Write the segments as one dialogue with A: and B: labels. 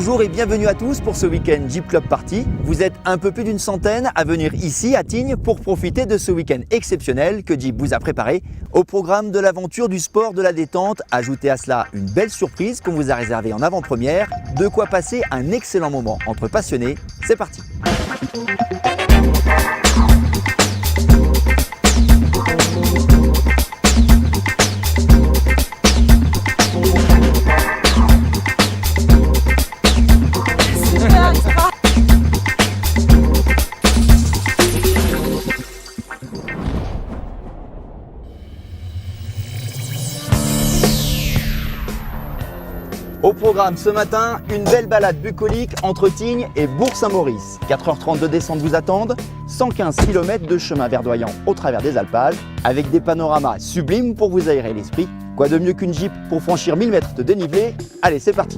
A: Bonjour et bienvenue à tous pour ce week-end Jeep Club Party. Vous êtes un peu plus d'une centaine à venir ici à Tignes pour profiter de ce week-end exceptionnel que Jeep vous a préparé. Au programme de l'aventure, du sport, de la détente, ajoutez à cela une belle surprise qu'on vous a réservée en avant-première. De quoi passer un excellent moment entre passionnés. C'est parti. Au programme ce matin, une belle balade bucolique entre Tignes et Bourg-Saint-Maurice. 4h30 de descente vous attendent, 115 km de chemin verdoyant au travers des alpages, avec des panoramas sublimes pour vous aérer l'esprit. Quoi de mieux qu'une Jeep pour franchir 1000 mètres de dénivelé? Allez, c'est parti!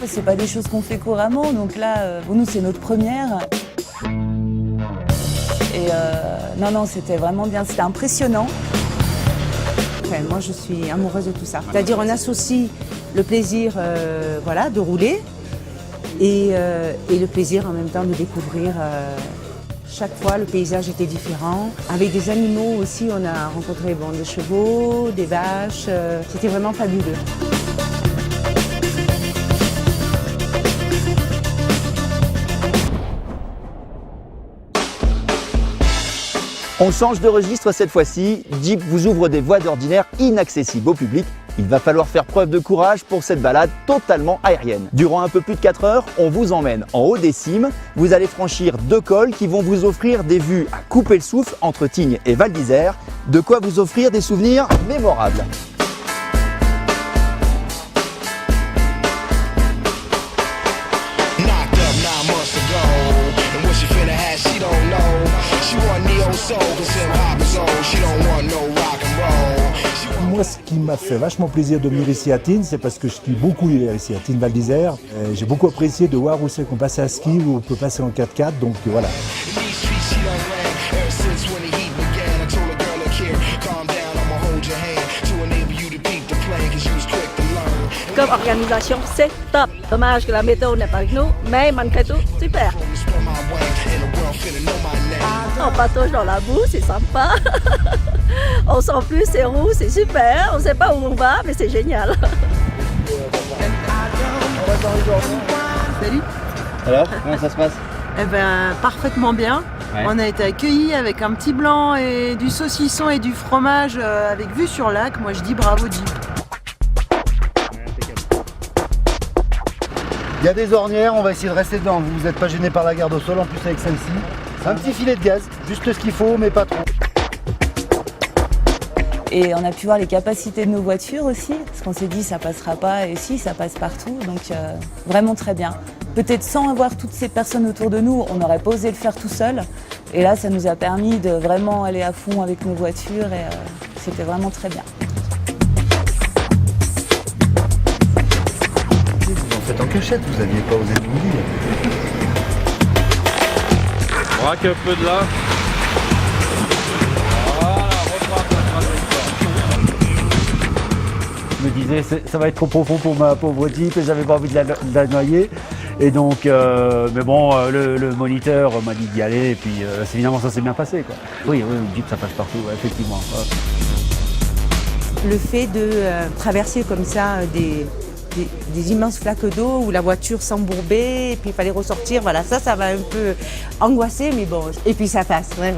B: C'est pas des choses qu'on fait couramment, donc là, pour nous, c'est notre première. Et non, c'était vraiment bien, c'était impressionnant.
C: Enfin, moi, je suis amoureuse de tout ça. C'est-à-dire, on associe le plaisir de rouler et le plaisir en même temps de découvrir. Chaque fois, le paysage était différent. Avec des animaux aussi, on a rencontré des chevaux, des vaches. C'était vraiment fabuleux.
A: On change de registre cette fois-ci. Jeep vous ouvre des voies d'ordinaire inaccessibles au public. Il va falloir faire preuve de courage pour cette balade totalement aérienne. Durant un peu plus de 4 heures, on vous emmène en haut des cimes. Vous allez franchir 2 cols qui vont vous offrir des vues à couper le souffle entre Tignes et Val d'Isère. De quoi vous offrir des souvenirs mémorables.
D: Moi, ce qui m'a fait vachement plaisir de venir ici à Tignes, c'est parce que je skie beaucoup ici à Tignes Val d'Isère. J'ai beaucoup apprécié de voir où c'est qu'on passe à ski, où on peut passer en 4x4, donc voilà.
E: Comme organisation, c'est top. Dommage que la météo n'est pas avec nous, mais malgré tout, super. On patauge dans la boue, c'est sympa. On sent plus, c'est roux, c'est super. On ne sait pas où on va, mais c'est génial.
F: Salut.
A: Alors, comment ça se passe?
F: Eh ben, parfaitement bien. Ouais. On a été accueillis avec un petit blanc et du saucisson et du fromage avec vue sur lac. Moi, je dis bravo Jeep.
G: Il y a des ornières, on va essayer de rester dedans. Vous n'êtes pas gêné par la garde au sol, en plus avec celle-ci. Un petit filet de gaz, juste ce qu'il faut, mais pas trop.
B: Et on a pu voir les capacités de nos voitures aussi, parce qu'on s'est dit ça passera pas, et si, ça passe partout, donc vraiment très bien. Peut-être sans avoir toutes ces personnes autour de nous, on n'aurait pas osé le faire tout seul. Et là, ça nous a permis de vraiment aller à fond avec nos voitures, et c'était vraiment très bien.
G: Vous en faites en cachette, vous n'aviez pas osé nous le dire.
H: Braque un peu de là. Voilà, rebraque
I: Je me disais, ça va être trop profond pour ma pauvre Jeep et j'avais pas envie de la noyer. Et donc, mais bon, le moniteur m'a dit d'y aller et puis évidemment ça s'est bien passé, quoi. Oui, Jeep ça passe partout, ouais, effectivement.
C: Le fait de traverser comme ça des immenses flaques d'eau où la voiture s'embourbait et puis il fallait ressortir, voilà, ça va un peu angoisser, mais bon, et puis ça passe, ouais.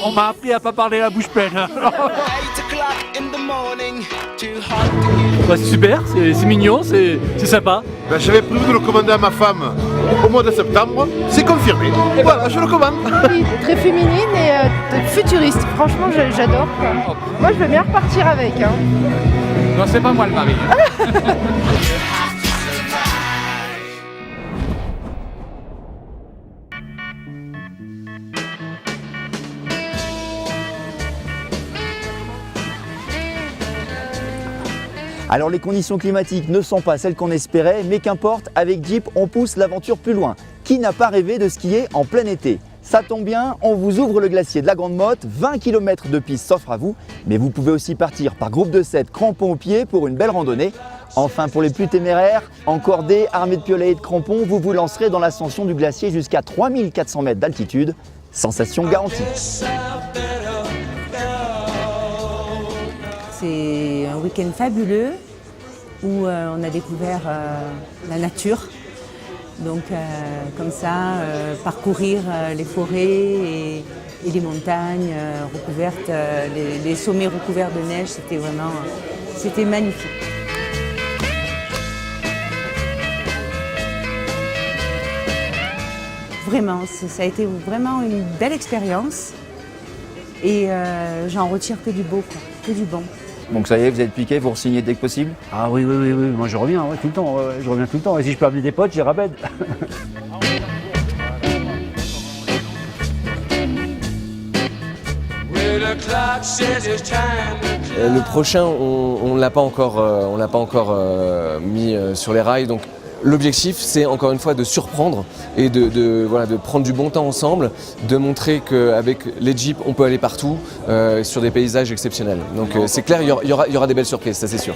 I: On m'a appris à pas parler la bouche pleine.
J: Bah, c'est super, c'est mignon, c'est sympa.
H: Ben, j'avais prévu de le commander à ma femme au mois de septembre, c'est confirmé. Voilà, je le commande.
K: Oui, très féminine et futuriste. Franchement, j'adore. Moi, je veux bien repartir avec. Hein.
J: Non, c'est pas moi le mari.
A: Alors les conditions climatiques ne sont pas celles qu'on espérait, mais qu'importe, avec Jeep, on pousse l'aventure plus loin. Qui n'a pas rêvé de skier en plein été? Ça tombe bien, on vous ouvre le glacier de la Grande Motte, 20 km de piste s'offrent à vous, mais vous pouvez aussi partir par groupe de 7 crampons aux pieds pour une belle randonnée. Enfin, pour les plus téméraires, encordés, armés de piolets et de crampons, vous vous lancerez dans l'ascension du glacier jusqu'à 3400 mètres d'altitude. Sensation garantie.
C: C'est un week-end fabuleux où on a découvert la nature. Donc comme ça, parcourir les forêts et les montagnes recouvertes, les sommets recouverts de neige, c'était magnifique. Vraiment, ça a été vraiment une belle expérience et j'en retire que du beau, quoi, que du bon.
A: Donc ça y est, vous êtes piqué, vous re-signez dès que possible?
I: Ah oui, moi je reviens tout le temps, je reviens tout le temps. Et si je peux amener des potes, j'irai à bed.
L: Le prochain, on l'a pas encore mis sur les rails. Donc l'objectif, c'est encore une fois de surprendre et de prendre du bon temps ensemble, de montrer qu'avec les Jeeps, on peut aller partout sur des paysages exceptionnels. Donc c'est clair, il y aura des belles surprises, ça c'est sûr.